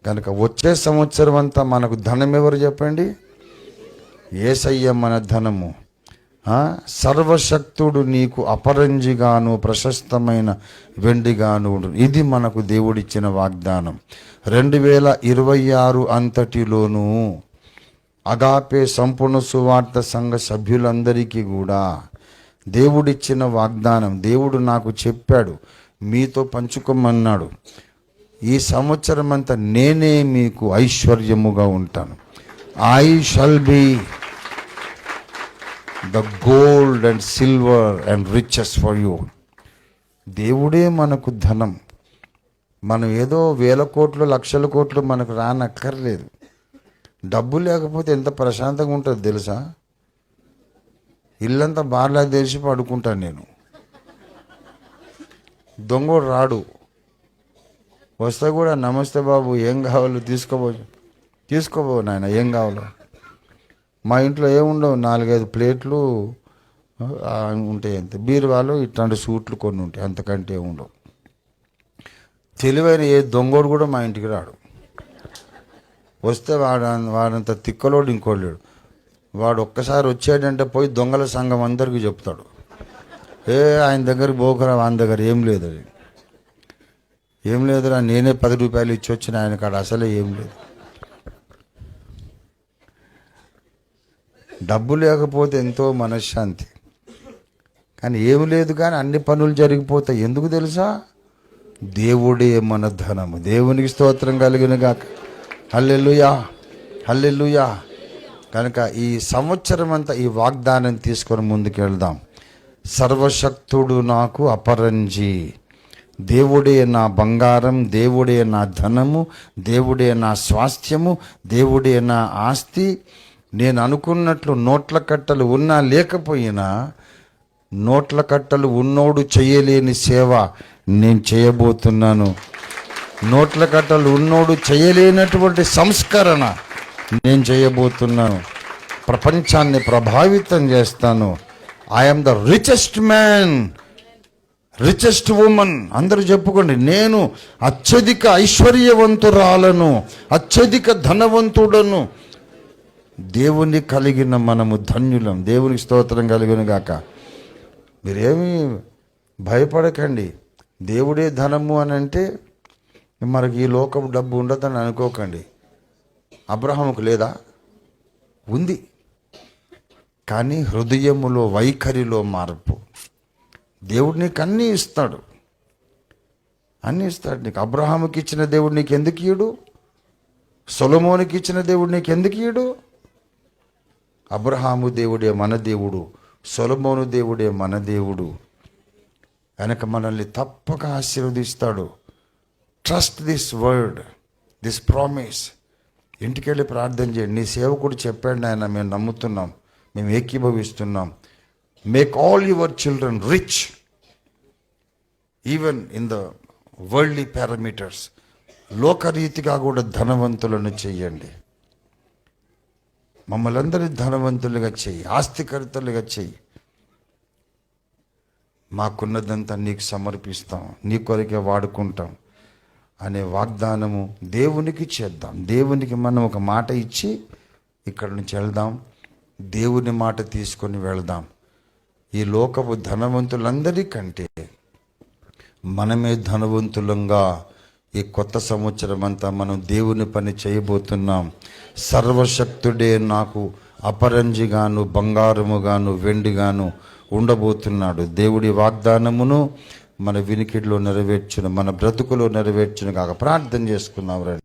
కనుక వచ్చే సంవత్సరం అంతా మనకు ధనం ఎవరు చెప్పండి? యేసయ్య మన ధనము. సర్వశక్తుడు నీకు అపరంజిగాను ప్రశస్తమైన వెండిగాను. ఇది మనకు దేవుడిచ్చిన వాగ్దానం. 2026 అంతటిలోనూ అగాపే సంపూర్ణ సువార్త సంఘ సభ్యులందరికీ కూడా దేవుడిచ్చిన వాగ్దానం. దేవుడు నాకు చెప్పాడు, మీతో పంచుకోమన్నాడు. ఈ సంవత్సరం అంతా నేనే మీకు ఐశ్వర్యముగా ఉంటాను. I shall be the gold and silver and riches for you. దేవుడే మనకు ధనం. మనం ఏదో 1000 కోట్లు 1,00,000 కోట్లు మనకు రానక్కర్లేదు. డబ్బు లేకపోతే ఎంత ప్రశాంతంగా ఉంటుంది తెలుసా? ఇల్లంతా బార్లా తెరిచి పడుకుంటాను నేను. దొంగోడు రాడు. వస్తే కూడా నమస్తే బాబు, ఏం కావాలో తీసుకోబో నాయన, ఏం కావాలో. మా ఇంట్లో ఏముండవు, 4-5 ప్లేట్లు ఉంటాయి అంతే. బీరువాలో ఇట్లాంటి సూట్లు కొన్ని ఉంటాయి, అంతకంటే ఉండవు. తెలివైన ఏ దొంగోడు కూడా మా ఇంటికి రాడు. వస్తే వాడంత తిక్కలోడు ఇంకోడు లేడు. వాడు ఒక్కసారి వచ్చాడంటే పోయి దొంగల సంఘం అందరికీ చెప్తాడు, ఆయన దగ్గర పోకరా, ఆయన దగ్గర ఏం లేదురా, నేనే 10 రూపాయలు ఇచ్చి వచ్చిన ఆయన కాడ అసలే ఏం లేదు. డబ్బు లేకపోతే ఎంతో మనశ్శాంతి, కానీ ఏమి లేదు, కానీ అన్ని పనులు జరిగిపోతాయి. ఎందుకు తెలుసా? దేవుడే మన ధనము. దేవునికి స్తోత్రం కలిగిన గాక. హల్లెలూయా, హల్లెలూయా. కనుక ఈ సంవత్సరం అంతా ఈ వాగ్దానం తీసుకొని ముందుకెళ్దాం. సర్వశక్తుడు నాకు అపరంజి. దేవుడే నా బంగారం, దేవుడే నా ధనము, దేవుడే నా స్వాస్థ్యము, దేవుడే నా ఆస్తి. నేను అనుకున్నట్లు నోట్ల కట్టలు ఉన్నా లేకపోయినా, నోట్ల కట్టలు ఉన్నోడు చేయలేని సేవ నేను చేయబోతున్నాను. నోట్ల కట్టలు ఉన్నోడు చేయలేనటువంటి సంస్కరణ నేను చేయబోతున్నాను. ప్రపంచాన్ని ప్రభావితం చేస్తాను. I'm the richest man, richest women. అందరూ చెప్పుకోండి, నేను అత్యధిక ఐశ్వర్యవంతురాలను, అత్యధిక ధనవంతుడను. దేవుని కలిగిన మనము ధన్యులం. దేవునికి స్తోత్రం కలిగిన గాక. మీరేమీ భయపడకండి. దేవుడే ధనము అని అంటే మనకి ఈ లోకపు డబ్బు ఉండదని అనుకోకండి. అబ్రహాముకు లేదా? ఉంది. కానీ హృదయములో వైఖరిలో మార్పు. దేవుడు నీకు అన్నీ ఇస్తాడు, అన్నీ ఇస్తాడు నీకు. అబ్రహాముకి ఇచ్చిన దేవుడు నీకు ఎందుకు ఇయ్యడు? సొలొమోనుకి ఇచ్చిన దేవుడు నీకు ఎందుకు ఇయ్యడు? అబ్రహాము దేవుడే మన దేవుడు, సొలొమోను దేవుడే మన దేవుడు. కనుక మనల్ని తప్పక ఆశీర్వదిస్తాడు. Trust this word, this promise. ఇంటికెళ్ళి ప్రార్థన చేయండి. నీ సేవకుడు చెప్పాడు నాయన, మేము నమ్ముతున్నాం, మేము ఏకీభవిస్తున్నాం. Make all your children rich even in the worldly parameters. లోకరీతిగా కూడా ధనవంతులను చెయ్యండి. మమ్మల్ని అందరినీ ధనవంతులుగా చెయ్యి, ఆస్తికర్తలుగా చెయ్యి. మాకున్నదంతా నీకు సమర్పిస్తాం, నీ కొరకే వాడుకుంటాం అనే వాగ్దానము దేవునికి చేద్దాం. దేవునికి మనం ఒక మాట ఇచ్చి ఇక్కడి నుంచి వెళ్దాం. దేవుని మాట తీసుకొని వెళ్దాం. ఈ లోకపు ధనవంతులందరికంటే మనమే ధనవంతులంగా ఈ కొత్త సంవత్సరం అంతా మనం దేవుని పని చేయబోతున్నాం. సర్వశక్తుడే నాకు అపరంజిగాను, బంగారముగాను, వెండిగాను ఉండబోతున్నాడు. దేవుడి వాగ్దానమును మన వినికిడిలో నెరవేర్చును, మన బ్రతుకులో నెరవేర్చును కాక. ప్రార్థన చేసుకున్నాం రండి.